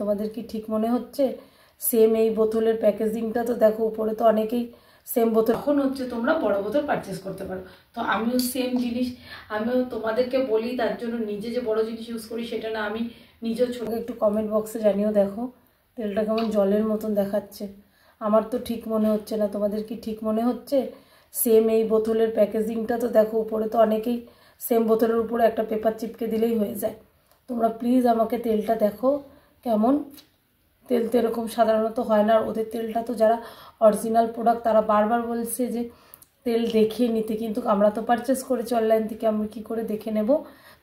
তোমাদের কি ঠিক মনে হচ্ছে? সেম এই বোতলের প্যাকেজিংটা তো দেখো, উপরে তো অনেকেই সেম বোতল। এখন হচ্ছে তোমরা বড় বোতল পারচেস করতে পারো। তো আমিও সেম জিনিস আমিও তোমাদেরকে বলি, তার জন্য নিজে যে বড় জিনিস ইউজ করি সেটা না, আমি নিজেও ছোট। একটু কমেন্ট বক্সে জানিও, দেখো তেলটা কেমন জলের মতন দেখাচ্ছে। আমার তো ঠিক মনে হচ্ছে না, তোমাদের কি ঠিক মনে হচ্ছে? সেম এই বোতলের প্যাকেজিংটা তো দেখো, উপরে তো অনেকেই সেম বোতলের উপরে একটা পেপার চিপকে দিলেই হয়ে যায়। তোমরা প্লিজ আমাকে তেলটা দেখো কেমন। তেল তো এরকম সাধারণত হয় না, আর ওদের তেলটা তো যারা অরিজিনাল প্রোডাক্ট তারা বারবার বলছে যে তেল দেখিয়ে নিতে, কিন্তু আমরা তো পারচেস করেছি অনলাইন থেকে, আমরা কী করে দেখে নেব?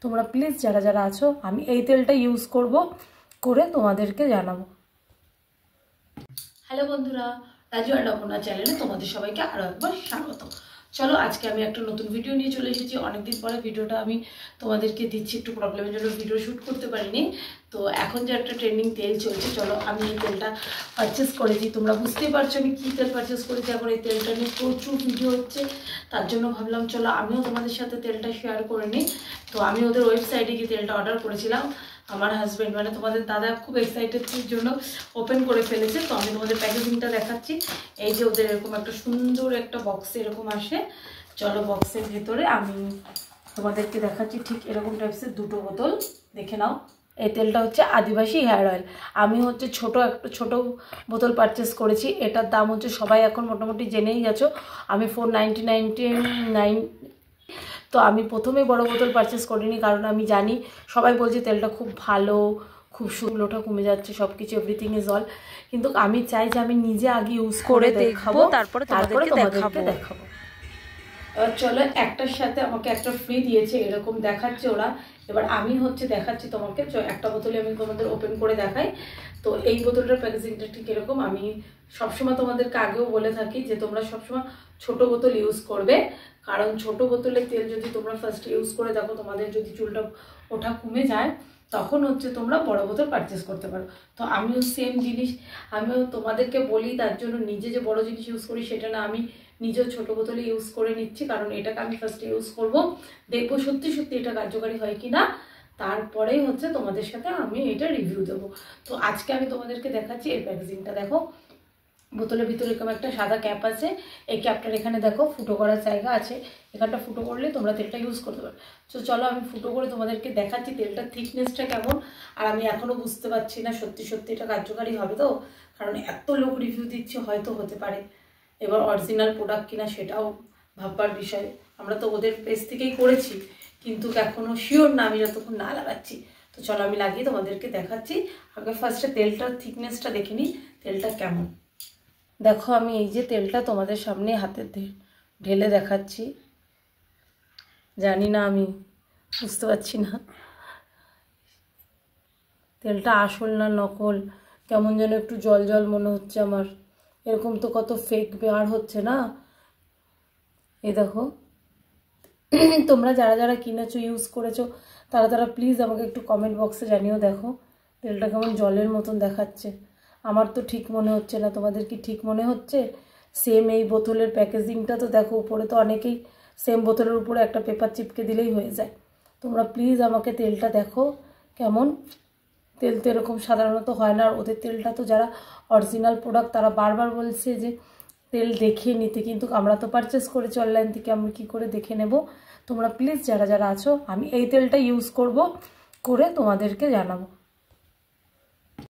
তোমরা প্লিজ যারা যারা আছো, আমি এই তেলটা ইউজ করব, করে তোমাদেরকে জানাবো। হ্যালো বন্ধুরা, রাজু অ্যান্ড অপর্ণা চ্যানেলে তোমাদের সবাইকে আরও একবার স্বাগত। চলো, আজকে আমি একটা নতুন ভিডিও নিয়ে চলে এসেছি। অনেকদিন পরে ভিডিওটা আমি তোমাদেরকে দিচ্ছি, একটু প্রবলেমের জন্য ভিডিও শ্যুট করতে পারিনি। তো এখন যে একটা ট্রেন্ডিং তেল চলছে, চলো আমি এই তেলটা পারচেস করেছি। তোমরা বুঝতেই পারছো আমি কী তেল পারচেস করেছি। এখন এই তেলটা নিয়ে প্রচুর ভিডিও হচ্ছে, তার জন্য ভাবলাম চলো আমিও তোমাদের সাথে তেলটা শেয়ার করে নিই। তো আমি ওদের ওয়েবসাইটে গিয়ে তেলটা অর্ডার করেছিলাম। আমার হাজব্যান্ড মানে তোমাদের দাদা খুব এক্সাইটেড জন্য ওপেন করে ফেলেছে। তো আমি তোমাদের প্যাকেজিংটা দেখাচ্ছি। এই যে ওদের এরকম একটা সুন্দর একটা বক্সে এরকম আসে। চলো বক্সের ভেতরে আমি তোমাদেরকে দেখাচ্ছি। ঠিক এরকম টাইপসের দুটো বোতল, দেখে নাও। এই তেলটা হচ্ছে আদিবাসী হেয়ার অয়েল। আমি হচ্ছে একটা ছোট বোতল পারচেস করেছি। এটার দাম হচ্ছে সবাই এখন মোটামুটি জেনেই গেছো, আমি 499। তো আমি প্রথমে বড় বোতল পারচেস করিনি, কারণ আমি জানি সবাই বলছে তেলটা খুব ভালো, খুব সুন্দরটা কমে যাচ্ছে, সব কিছু এভরিথিং ইজ অল। কিন্তু আমি চাই যে আমি নিজে আগে ইউজ করে দেখাবো, তারপরে তোমাদেরকে দেখাবো। এবার চলো, একটার সাথে আমাকে একটা ফ্রি দিয়েছে এরকম দেখাচ্ছে ওরা। এবার আমি হচ্ছে দেখাচ্ছি তোমাকে, একটা বোতলে আমি তোমাদের ওপেন করে দেখাই। তো এই বোতলটার প্যাকেজিংটা ঠিক এরকম। আমি সবসময় তোমাদেরকে আগেও বলে থাকি যে তোমরা সবসময় ছোট বোতল ইউজ করবে, কারণ ছোট বোতলের তেল যদি তোমরা ফার্স্ট ইউজ করে দেখো, তোমাদের যদি চুলটা ওঠা কমে যায়, তখন হচ্ছে তোমরা বড় বোতল পারচেস করতে পারো। তো আমিও সেম জিনিস আমিও তোমাদেরকে বলি, তার জন্য নিজে যে বড় জিনিস ইউজ করি সেটা না, আমি নিজেও ছোট বোতলে ইউজ করে নিচ্ছি। কারণ এটাকে আমি ফার্স্টে ইউজ করব, দেখবো সত্যি সত্যি এটা কার্যকারী হয় কি না, তারপরেই হচ্ছে তোমাদের সাথে আমি এটা রিভিউ দেবো। তো আজকে আমি তোমাদেরকে দেখাচ্ছি এর প্যাকেজিংটা। দেখো বোতলের ভিতরে এরকম একটা সাদা ক্যাপ আছে। এই ক্যাপটার এখানে দেখো ফুটো করার জায়গা আছে, এখানটা ফুটো করলে তোমরা তেলটা ইউজ করতে পারো। তো চলো আমি ফুটো করে তোমাদেরকে দেখাচ্ছি তেলটার থিকনেসটা কেমন। আর আমি এখনও বুঝতে পারছি না সত্যি সত্যি এটা কার্যকারী হবে তো, কারণ এত লোক রিভিউ দিচ্ছে, হয়তো হতে পারে এবার অরিজিনাল প্রোডাক্ট কিনা সেটাও ভাববার বিষয়। আমরা তো ওদের পেজ থেকেই করেছি, কিন্তু এখনও শিওর না আমি যতক্ষণ না লাগাচ্ছি। তো চলো আমি লাগিয়ে তোমাদেরকে দেখাচ্ছি। আগে ফার্স্টে তেলটার থিকনেসটা দেখে নিই তেলটা কেমন। দেখো আমি এই যে তেলটা তোমাদের সামনে হাতে ঢেলে দেখাচ্ছি। জানি না, আমি বুঝতে পারছি না তেলটা আসল না নকল, কেমন যেন একটু জল জল মনে হচ্ছে আমার। এরকম তো কত ফেক বের হচ্ছে না। এই দেখো, তোমরা যারা যারা কিনেছো ইউজ করেছো তারা তারা প্লিজ আমাকে একটু কমেন্ট বক্সে জানিও। দেখো তেলটা কেমন জলের মতন দেখাচ্ছে। আমার তো ঠিক মনে হচ্ছে না, তোমাদের কি ঠিক মনে হচ্ছে? সেম এই বোতলের প্যাকেজিংটা তো দেখো, উপরে তো অনেকেই সেম বোতলের উপরে একটা পেপার চিপকে দিলেই হয়ে যায়। তোমরা প্লিজ আমাকে তেলটা দেখো কেমন। তেল তো এরকম সাধারণত হয় না, আর ওদের তেলটা তো যারা অরিজিনাল প্রোডাক্ট তারা বারবার বলছে যে তেল দেখিয়ে নিতে, কিন্তু আমরা তো পারচেস করেছি অনলাইন থেকে, আমরা কী করে দেখে নেব? তোমরা প্লিজ যারা যারা আছো, আমি এই তেলটা ইউজ করব, করে তোমাদেরকে জানাবো।